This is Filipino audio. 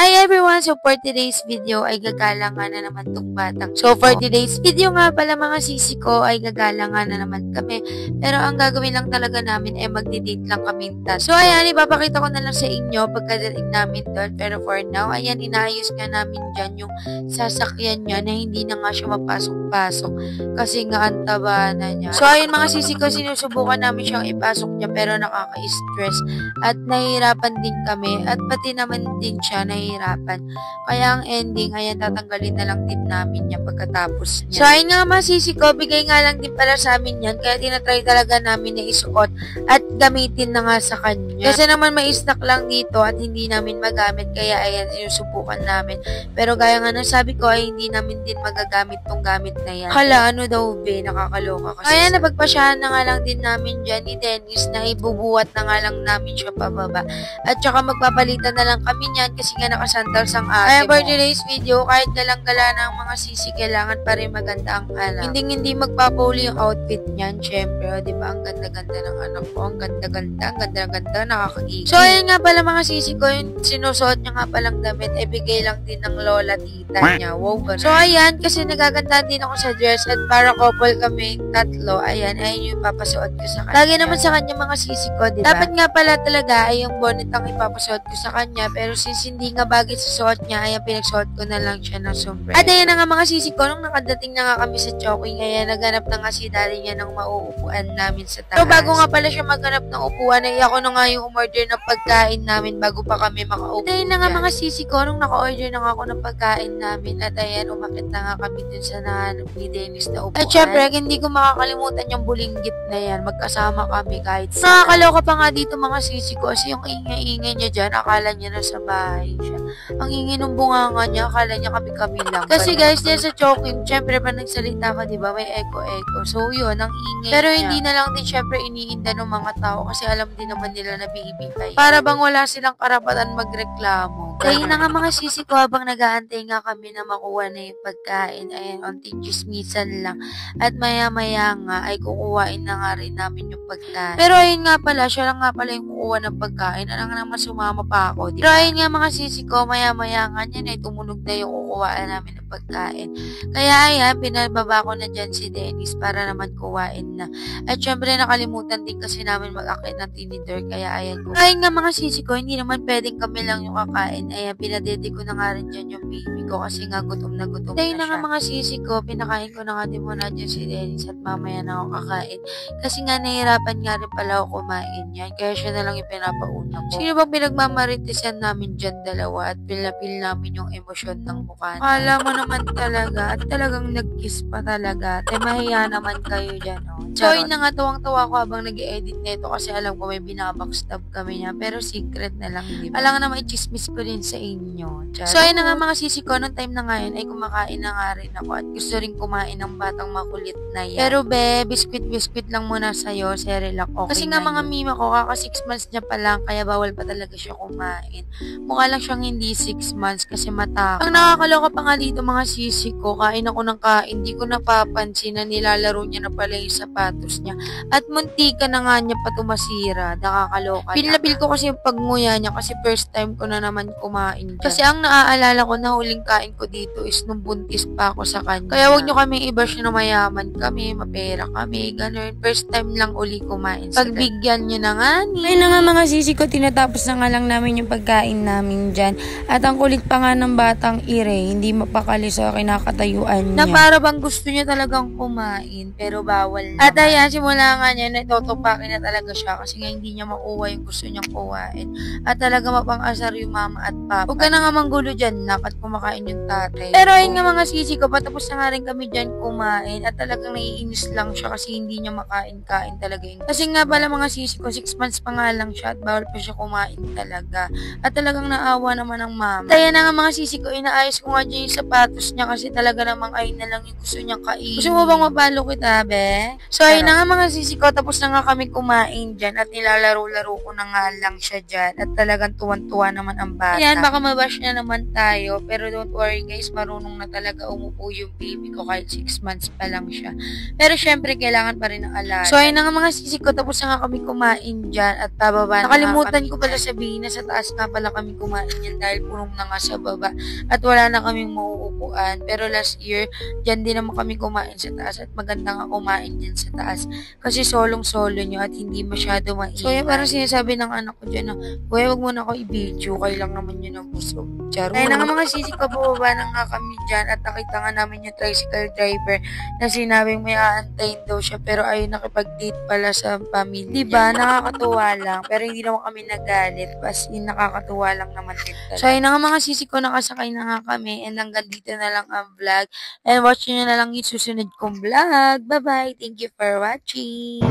Hi everyone! So for today's video ay gagala nga na naman tong batang. So for today's video nga pala mga sisi ko ay gagala nga na naman kami. Pero ang gagawin lang talaga namin ay magdi-date lang kami. So ayan, ipapakita ko na lang sa inyo pagkadating namin doon. Pero for now, ayan, inaayos nga namin dyan yung sasakyan niya na hindi na nga siya mapasok-pasok. Kasi nga ang taba na niya. So ayun mga sisi ko, sinusubukan namin siyang ipasok niya pero nakaka-stress. At nahihirapan din kami. At pati naman din siya nahihirapan. Kaya ang ending, ayan, tatanggalin na lang din namin yan pagkatapos niya. So, ayun nga masisi ko, bigay nga lang din pala sa amin yan. Kaya tinatry talaga namin na isuot at gamitin na nga sa kanya. Kasi naman may stock lang dito at hindi namin magamit. Kaya ayan, sinusubukan namin. Pero gaya nga sabi ko, ay hindi namin din magagamit tong gamit na yan. Hala, ano daw be, nakakaloka kasi. Kaya napagpasyahan na nga lang din namin dyan ni Dennis na ibubuhat na nga lang namin siya pababa. At saka magpapalitan na lang kami niyan kasi nga nakasandals ang ate mo. For today's video, kahit galang-gala ng mga sisi, kailangan pa rin maganda ang anak. Hindi magpapuli yung outfit niyan, syempre. Di ba? Ang ganda-ganda ng anak ko. Ang ganda-ganda, nakakagigil. So, ayun nga pala mga sisi ko, yung sinusuot niya nga palang damit, bigay lang din ng lola tita niya. Wow, ganun. So, ayan, kasi nagaganda din ako sa dress at para couple kami tatlo, ayan yung papasuot ko sa kanya. Lagi naman sa kanya mga sisi ko, di ba? Dapat nga pala talaga ay yung bonnet ang ipapasuot ko sa kanya, pero since hindi nga bagay sa suot niya, ayan, pinagsuot ko na lang siya ng sombrero. At ayan na nga mga sisi ko, nung nakadating na nga kami sa Chowking, ayan, naganap na nga si daddy niya ng mauupuan namin sa taas. So, bago nga pala siya maghanap ng upuan, ay ako na nga yung umorder ng pagkain namin bago pa kami makaupo. At ayan na nga mga sisi ko, nung naka-order na nga ako ng pagkain namin, at ayan, umakit na nga kami dun sa nahanap ni Dennis na upuan. At syempre, hindi ko makakalimutan yung bulinggit na yan, magkasama kami kahit sa... Nakakaloka pa nga dito mga sisi ko, kasi yung ingay-ingay niya dyan, akala niya nasa bahay siya. Ang ingay ng bunganga niya, akala niya kami lang. Kasi guys, dyan sa Chowking, syempre pa nagsalita ka, diba, may echo-echo. So yun, ang ingay pero niya. Hindi na lang din syempre iniinda ng mga tao kasi alam din naman nila na baby pa. Para bang wala silang karapatan magreklamo. Kaya na nga mga sisi ko, habang nag-aantay nga kami na makuha na yung pagkain, ayan, onting chismisan lang. At maya-maya nga, ay kukuhain na nga rin namin yung pagkain. Pero ayun nga pala, siya lang nga pala yung kukuha ng pagkain. Alang naman sumama pa ako. Pero ayun nga mga sisi ko, maya-maya nga niyan ay tumunog na yung kukuhaan namin ng pagkain. Kaya ayan, pinababa ko na dyan si Dennis para naman kuhain na. At syempre nakalimutan din kasi namin mag-akit ng tinidor. Kaya ayan ko. Ayun nga mga sisi ko, hindi naman pwedeng kami lang yung kakain. Ayan, pinadede ko na nga rin dyan yung baby ko kasi nga gutom na gutom na siya. Na nga mga sisi ko, pinakain ko na nga din muna dyan si Dennis at mamaya na ako kakain. Kasi nga nahirapan nga rin pala ako kumain yan. Kaya siya na lang yung pinapauna ko. Sino bang pinagmamaritisan namin dyan dalawa at pilapil namin yung emosyon ng mukha? Akala mo naman talaga at talagang nag-kiss pa talaga. At mahiya naman kayo dyan, oh. So, yun na nga, tuwang-tuwa ko habang nag-i-edit nito kasi alam ko may binabackstab kami niya. Pero secret na lang, di ba? Alam nga na may chismis ko din sa inyo. Charot. So, ayun na nga mga sisi ko, nung time na ngayon ay kumakain na nga rin ako at gusto rin kumain ng batang makulit na yan. Pero be, biskwit lang muna sa'yo, Cerelac, okay. Kasi nga mga mima ko, kaka 6 months niya pa lang, kaya bawal pa talaga siya kumain. Mukha lang siyang hindi 6 months kasi mata. Ang nakakaloka pa nga dito mga sisi ko, kain ako ng kain, hindi ko napapansin na nilalaro niya na pala yung sapatos niya. At muntika na nga niya pa tumasira, nakakaloka. Pinapil ko kasi yung pagmuya niya kasi first time ko na naman kumain dyan. Kasi ang naaalala ko na huling kain ko dito is nung buntis pa ako sa kanya. Kaya wag nyo kami i-bash na mayaman kami, mapera kami, ganun. First time lang uli kumain. Pagbigyan nyo na nga ni. Ayun na nga mga sisi ko, tinatapos na nga lang namin yung pagkain namin dyan. At ang kulit pa nga ng batang ire, hindi mapakali sa kinakatayuan niya. Na para bang gusto niya talagang kumain, pero bawal naman. At ayan, simula nga niya, natutupakin na talaga siya kasi nga hindi niya makuha yung gusto niyang kuhain. At talaga mapang-asar yung mama at papa. Huwag ka na nga manggulo dyan, nak, at kumakain yung tatay. Pero ayun nga mga sisi ko, patapos na nga rin kami dyan kumain at talagang naiinis lang siya kasi hindi niya makain-kain talaga yun. Kasi nga pala mga sisi ko, 6 months pa nga lang siya at bawal pa siya kumain talaga. At talagang naawa naman ng mama. Kaya na nga mga sisi ko, inaayos ko nga dyan yung sapatos niya kasi talaga namang ay na lang yung gusto niyang kain. Gusto mo bang mapalo kita, be? So So, ayun na nga mga sisi ko, tapos na nga kami kumain dyan at nilalaro-laro ko na nga lang siya dyan at talagang tuwan-tuwa naman ang bata. Ayan, baka mabash na naman tayo, pero don't worry guys, marunong na talaga umupo yung baby ko kahit 6 months pa lang siya. Pero syempre, kailangan pa rin ng alaga. So, ayun na nga mga sisi ko, tapos na nga kami kumain dyan at pababa. Nakalimutan ko pala sabihin na sa taas nga pala kami kumain yan dahil punong na nga sa baba at wala na kaming mauupuan. Pero last year, dyan din naman kami kumain sa taas at maganda nga kumain dyan sa taas kasi solong-solo nyo at hindi masyado maingay. So, yan parang sinasabi ng anak ko dyan na, "Kuya, wag mo na ako i-video, kailang naman yun ang busog." Charo. Kaya na nga mga sisi ko, bumaba na nga kami dyan at nakita nga namin yung tricycle driver na sinabing may aantayin daw siya pero ayun nakipag-date pala sa pamilya. Diba? Nakakatuwa lang pero hindi naman kami nagalit. As in, nakakatuwa lang naman din talaga. So, ayun na nga mga sisi ko, nakasakay na nga kami and hanggang dito na lang ang vlog. And watch nyo na lang yung susunod kong vlog. Bye-bye! Thank you for watching!